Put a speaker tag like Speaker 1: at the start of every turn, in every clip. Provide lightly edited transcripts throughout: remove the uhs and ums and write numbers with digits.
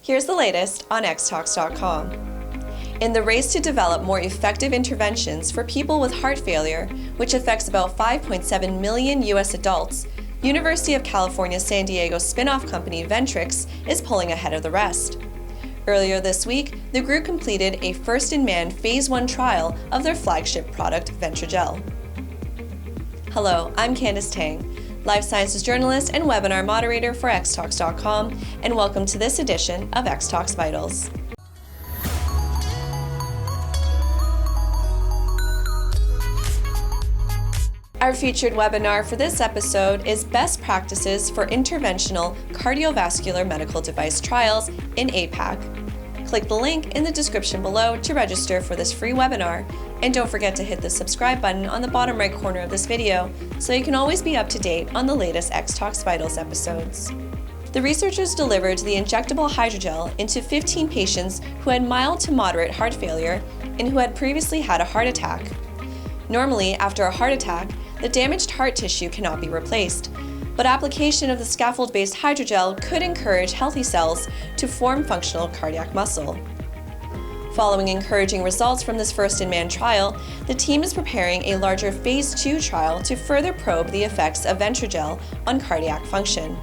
Speaker 1: Here's the latest on xtalks.com. In the race to develop more effective interventions for people with heart failure, which affects about 5.7 million U.S. adults, University of California San Diego spin-off company Ventrix is pulling ahead of the rest. Earlier this week, the group completed a first-in-man Phase 1 trial of their flagship product, Hydrogel. Hello, I'm Candice Tang, life sciences journalist and webinar moderator for xtalks.com, and welcome to this edition of Xtalks Vitals. Our featured webinar for this episode is Best Practices for Interventional Cardiovascular Medical Device Trials in APAC. Click the link in the description below to register for this free webinar, and don't forget to hit the subscribe button on the bottom right corner of this video so you can always be up to date on the latest Xtalks Vitals episodes. The researchers delivered the injectable hydrogel into 15 patients who had mild to moderate heart failure and who had previously had a heart attack. Normally, after a heart attack, the damaged heart tissue cannot be replaced, but application of the scaffold-based hydrogel could encourage healthy cells to form functional cardiac muscle. Following encouraging results from this first-in-man trial, the team is preparing a larger Phase 2 trial to further probe the effects of Hydrogel on cardiac function.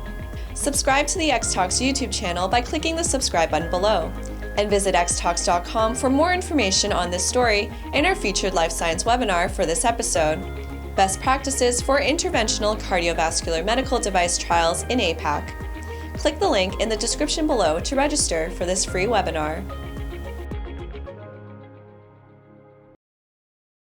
Speaker 1: Subscribe to the Xtalks YouTube channel by clicking the subscribe button below, and visit xtalks.com for more information on this story and our featured life science webinar for this episode, Best Practices for Interventional Cardiovascular Medical Device Trials in APAC. Click the link in the description below to register for this free webinar.